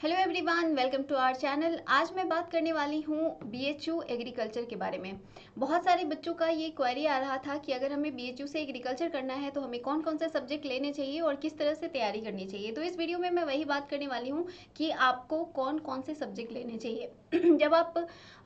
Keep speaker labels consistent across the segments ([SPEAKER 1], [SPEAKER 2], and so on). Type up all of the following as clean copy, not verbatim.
[SPEAKER 1] Hello everyone, welcome to our channel. आज मैं बात करने वाली हूँ बीएचयू एग्रीकल्चर के बारे में। बहुत सारे बच्चों का ये क्वेरी आ रहा था कि अगर हमें बीएचयू से एग्रीकल्चर करना है तो हमें कौन कौन से सब्जेक्ट लेने चाहिए और किस तरह से तैयारी करनी चाहिए। तो इस वीडियो में मैं वही बात करने वाली हूँ कि आपको कौन कौन से सब्जेक्ट लेने चाहिए। जब आप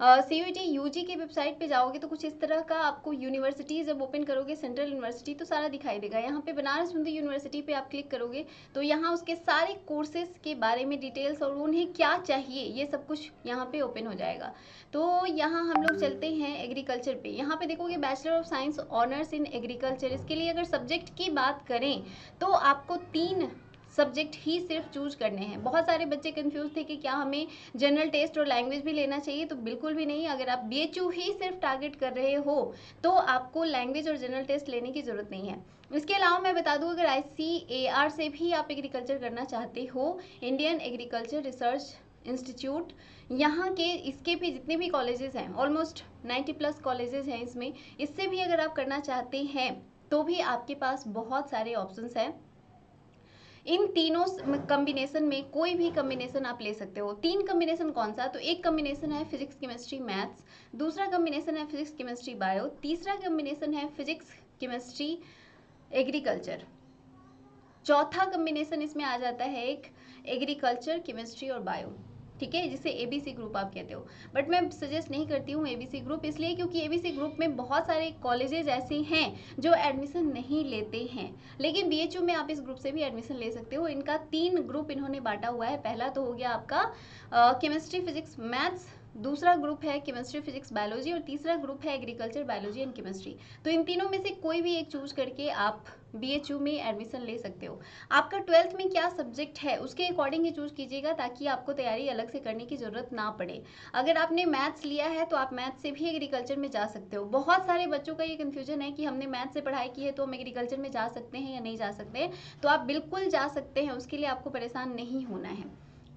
[SPEAKER 1] CUET यूजी की वेबसाइट पे जाओगे तो कुछ इस तरह का आपको यूनिवर्सिटी जब ओपन करोगे, सेंट्रल यूनिवर्सिटी, तो सारा दिखाई देगा। यहाँ पे बनारस हिंदू यूनिवर्सिटी पे आप क्लिक करोगे तो यहाँ उसके सारे कोर्सेज के बारे में डिटेल्स और उन्हें क्या चाहिए ये सब कुछ यहाँ पे ओपन हो जाएगा। तो यहाँ हम लोग चलते हैं एग्रीकल्चर पे। यहाँ पे देखोगे bachelor of science honours in agriculture. इसके लिए अगर सब्जेक्ट की बात करें तो आपको 3 सब्जेक्ट ही सिर्फ चूज करने हैं। बहुत सारे बच्चे कंफ्यूज थे कि क्या हमें जनरल टेस्ट और लैंग्वेज भी लेना चाहिए, तो बिल्कुल भी नहीं। अगर आप बीएचयू ही सिर्फ टारगेट कर रहे हो तो आपको लैंग्वेज और जनरल टेस्ट लेने की जरूरत नहीं है। इसके अलावा मैं बता दूं, अगर ICAR से भी आप एग्रीकल्चर करना चाहते हो, इंडियन एग्रीकल्चर रिसर्च इंस्टीट्यूट, यहाँ के इसके भी जितने भी कॉलेजेस हैं, ऑलमोस्ट 90+ कॉलेजेस हैं इसमें, इससे भी अगर आप करना चाहते हैं तो भी आपके पास बहुत सारे ऑप्शंस हैं। इन तीनों कॉम्बिनेशन में कोई भी कॉम्बिनेशन आप ले सकते हो। 3 कॉम्बिनेशन कौन सा? तो एक कॉम्बिनेशन है फिजिक्स केमिस्ट्री मैथ्स, दूसरा कॉम्बिनेशन है फिजिक्स केमिस्ट्री बायो, तीसरा कॉम्बिनेशन है फिजिक्स केमिस्ट्री एग्रीकल्चर, चौथा कॉम्बिनेशन इसमें आ जाता है एक एग्रीकल्चर केमिस्ट्री और बायो, ठीक है, जिसे ABC ग्रुप आप कहते हो। बट मैं सजेस्ट नहीं करती हूँ ABC ग्रुप, इसलिए क्योंकि ABC ग्रुप में बहुत सारे कॉलेजेस ऐसे हैं जो एडमिशन नहीं लेते हैं, लेकिन BHU में आप इस ग्रुप से भी एडमिशन ले सकते हो। इनका 3 ग्रुप इन्होंने बांटा हुआ है। पहला तो हो गया आपका केमिस्ट्री फिजिक्स मैथ्स, दूसरा ग्रुप है केमिस्ट्री फिजिक्स बायोलॉजी और तीसरा ग्रुप है एग्रीकल्चर बायोलॉजी एंड केमिस्ट्री। तो इन तीनों में से कोई भी एक चूज करके आप BHU में एडमिशन ले सकते हो। आपका 12th में क्या सब्जेक्ट है उसके अकॉर्डिंग ही चूज कीजिएगा, ताकि आपको तैयारी अलग से करने की जरूरत ना पड़े। अगर आपने मैथ्स लिया है तो आप मैथ्स से भी एग्रीकल्चर में जा सकते हो। बहुत सारे बच्चों का ये कंफ्यूजन है कि हमने मैथ्स से पढ़ाई की है तो हम एग्रीकल्चर में जा सकते हैं या नहीं जा सकते। तो आप बिल्कुल जा सकते हैं, उसके लिए आपको परेशान नहीं होना है,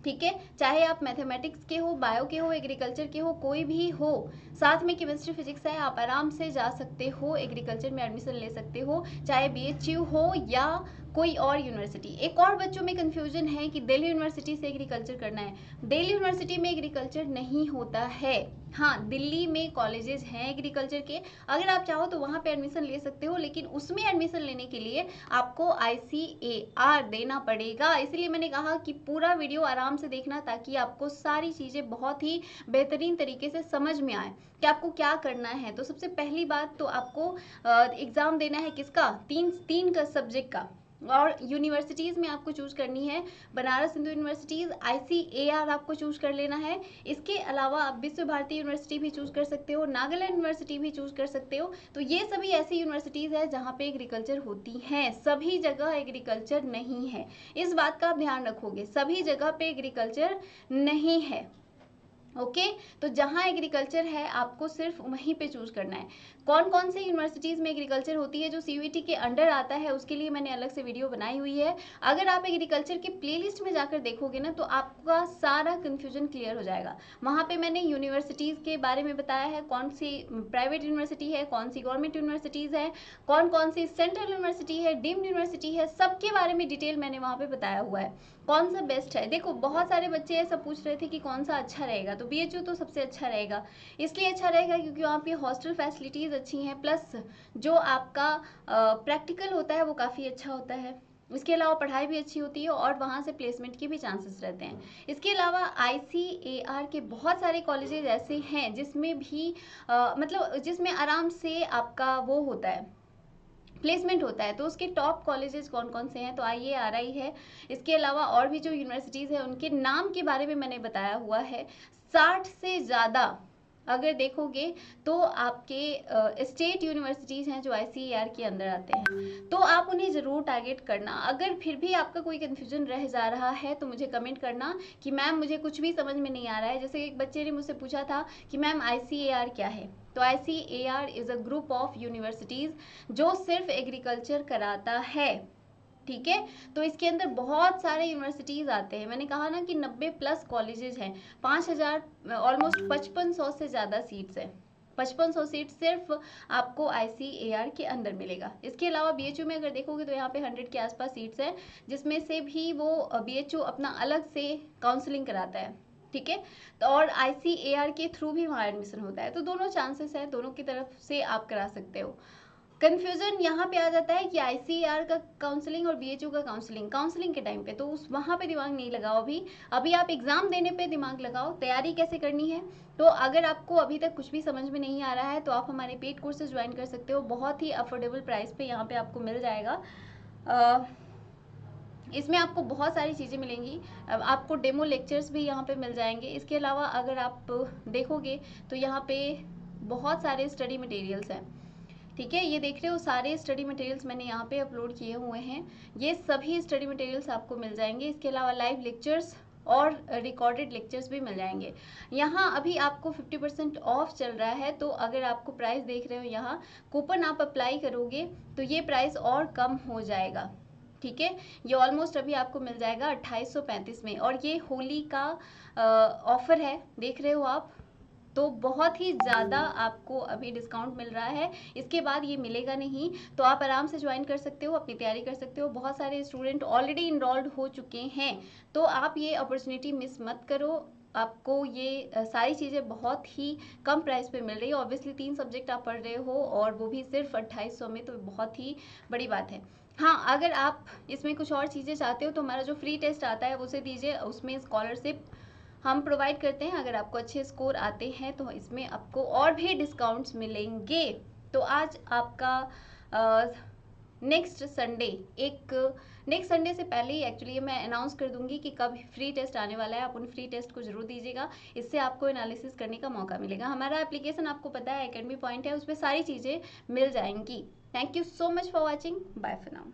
[SPEAKER 1] ठीक है। चाहे आप मैथमेटिक्स के हो, बायो के हो, एग्रीकल्चर के हो, कोई भी हो, साथ में केमिस्ट्री फिजिक्स है, आप आराम से जा सकते हो, एग्रीकल्चर में एडमिशन ले सकते हो, चाहे BHU हो या कोई और यूनिवर्सिटी। एक और बच्चों में कंफ्यूजन है कि दिल्ली यूनिवर्सिटी से एग्रीकल्चर करना है। दिल्ली यूनिवर्सिटी में एग्रीकल्चर नहीं होता है। हाँ, दिल्ली में कॉलेजेस हैं एग्रीकल्चर के, अगर आप चाहो तो वहाँ पे एडमिशन ले सकते हो, लेकिन उसमें एडमिशन लेने के लिए आपको ICAR देना पड़ेगा। इसलिए मैंने कहा कि पूरा वीडियो आराम से देखना, ताकि आपको सारी चीज़ें बहुत ही बेहतरीन तरीके से समझ में आए कि आपको क्या करना है। तो सबसे पहली बात तो आपको एग्ज़ाम देना है किसका? तीन का सब्जेक्ट का, और यूनिवर्सिटीज़ में आपको चूज करनी है बनारस हिंदू यूनिवर्सिटीज़, ICAR आपको चूज कर लेना है। इसके अलावा आप विश्व भारती यूनिवर्सिटी भी चूज कर सकते हो, नागालैंड यूनिवर्सिटी भी चूज कर सकते हो। तो ये सभी ऐसी यूनिवर्सिटीज़ है जहाँ पे एग्रीकल्चर होती हैं। सभी जगह एग्रीकल्चर नहीं है, इस बात का आप ध्यान रखोगे, सभी जगह पे एग्रीकल्चर नहीं है। ओके, तो जहाँ एग्रीकल्चर है आपको सिर्फ वहीं पे चूज करना है। कौन कौन से यूनिवर्सिटीज़ में एग्रीकल्चर होती है जो CUET के अंडर आता है, उसके लिए मैंने अलग से वीडियो बनाई हुई है। अगर आप एग्रीकल्चर के प्लेलिस्ट में जाकर देखोगे ना तो आपका सारा कन्फ्यूजन क्लियर हो जाएगा। वहाँ पे मैंने यूनिवर्सिटीज़ के बारे में बताया है, कौन सी प्राइवेट यूनिवर्सिटी है, कौन सी गवर्नमेंट यूनिवर्सिटीज़ है, कौन कौन सी सेंट्रल यूनिवर्सिटी है, डीम्ड यूनिवर्सिटी है, सबके बारे में डिटेल मैंने वहाँ पे बताया हुआ है, कौन सा बेस्ट है। देखो, बहुत सारे बच्चे ऐसा पूछ रहे थे कि कौन सा अच्छा रहेगा, तो BHU तो सबसे अच्छा रहेगा। इसलिए अच्छा रहेगा क्योंकि वहाँ पे हॉस्टल फैसिलिटीज़ अच्छी हैं, प्लस जो आपका प्रैक्टिकल होता है वो काफ़ी अच्छा होता है। इसके अलावा पढ़ाई भी अच्छी होती है और वहाँ से प्लेसमेंट के भी चांसेस रहते हैं। इसके अलावा ICAR के बहुत सारे कॉलेजेस ऐसे हैं जिसमें भी मतलब जिसमें आराम से आपका वो होता है, प्लेसमेंट होता है। तो उसके टॉप कॉलेजेस कौन कौन से हैं? तो IARI है। इसके अलावा और भी जो यूनिवर्सिटीज़ हैं उनके नाम के बारे में मैंने बताया हुआ है। 60 से ज़्यादा अगर देखोगे तो आपके स्टेट यूनिवर्सिटीज़ हैं जो ICAR के अंदर आते हैं, तो आप उन्हें ज़रूर टारगेट करना। अगर फिर भी आपका कोई कन्फ्यूजन रह जा रहा है तो मुझे कमेंट करना कि मैम मुझे कुछ भी समझ में नहीं आ रहा है। जैसे एक बच्चे ने मुझसे पूछा था कि मैम ICAR क्या है, तो ICAR is a group of universities जो सिर्फ एग्रीकल्चर कराता है, ठीक है। तो इसके अंदर बहुत सारे यूनिवर्सिटीज़ आते हैं। मैंने कहा ना कि 90+ कॉलेजेस हैं, 5000 ऑलमोस्ट 5500 से ज़्यादा सीट्स हैं, 5500 सीट सिर्फ आपको ICAR के अंदर मिलेगा। इसके अलावा BHU में अगर देखोगे तो यहाँ पे 100 के आसपास सीट्स हैं, जिसमें से भी वो BHU अपना अलग से काउंसलिंग कराता है, ठीक है। तो और ICAR के थ्रू भी वहाँ एडमिशन होता है, तो दोनों चांसेस है, दोनों की तरफ से आप करा सकते हो। कन्फ्यूजन यहाँ पे आ जाता है कि ICAR का काउंसलिंग और BHU का काउंसलिंग के टाइम पे तो उस वहाँ पे दिमाग नहीं लगाओ। अभी आप एग्जाम देने पे दिमाग लगाओ, तैयारी कैसे करनी है। तो अगर आपको अभी तक कुछ भी समझ में नहीं आ रहा है तो आप हमारे पेड कोर्सेज ज्वाइन कर सकते हो, बहुत ही अफोर्डेबल प्राइस पे यहाँ पे आपको मिल जाएगा। इसमें आपको बहुत सारी चीज़ें मिलेंगी, आपको डेमो लेक्चर्स भी यहाँ पे मिल जाएंगे। इसके अलावा अगर आप देखोगे तो यहाँ पे बहुत सारे स्टडी मटेरियल्स हैं, ठीक है। ये देख रहे हो सारे स्टडी मटेरियल्स मैंने यहाँ पे अपलोड किए हुए हैं, ये सभी स्टडी मटेरियल्स आपको मिल जाएंगे। इसके अलावा लाइव लेक्चर्स और रिकॉर्डेड लेक्चर्स भी मिल जाएंगे। यहाँ अभी आपको 50% ऑफ चल रहा है, तो अगर आपको प्राइस देख रहे हो यहाँ कूपन आप अप्लाई करोगे तो ये प्राइस और कम हो जाएगा, ठीक है। ये ऑलमोस्ट अभी आपको मिल जाएगा 2835 में, और ये होली का ऑफर है, देख रहे हो आप, तो बहुत ही ज़्यादा आपको अभी डिस्काउंट मिल रहा है। इसके बाद ये मिलेगा नहीं, तो आप आराम से ज्वाइन कर सकते हो, अपनी तैयारी कर सकते हो। बहुत सारे स्टूडेंट ऑलरेडी इनरोल्ड हो चुके हैं, तो आप ये अपॉर्चुनिटी मिस मत करो। आपको ये सारी चीज़ें बहुत ही कम प्राइस पे मिल रही है। ऑब्वियसली 3 सब्जेक्ट आप पढ़ रहे हो और वो भी सिर्फ 2800 में, तो बहुत ही बड़ी बात है। हाँ, अगर आप इसमें कुछ और चीज़ें चाहते हो तो हमारा जो फ्री टेस्ट आता है उसे दीजिए, उसमें स्कॉलरशिप हम प्रोवाइड करते हैं। अगर आपको अच्छे स्कोर आते हैं तो इसमें आपको और भी डिस्काउंट्स मिलेंगे। तो आज आपका नेक्स्ट संडे से पहले ही एक्चुअली मैं अनाउंस कर दूंगी कि कब फ्री टेस्ट आने वाला है। आप उन फ्री टेस्ट को जरूर दीजिएगा, इससे आपको एनालिसिस करने का मौका मिलेगा। हमारा एप्लीकेशन आपको पता है, एकेडमी पॉइंट है, उस पर सारी चीज़ें मिल जाएंगी। Thank you so much for watching, bye for now.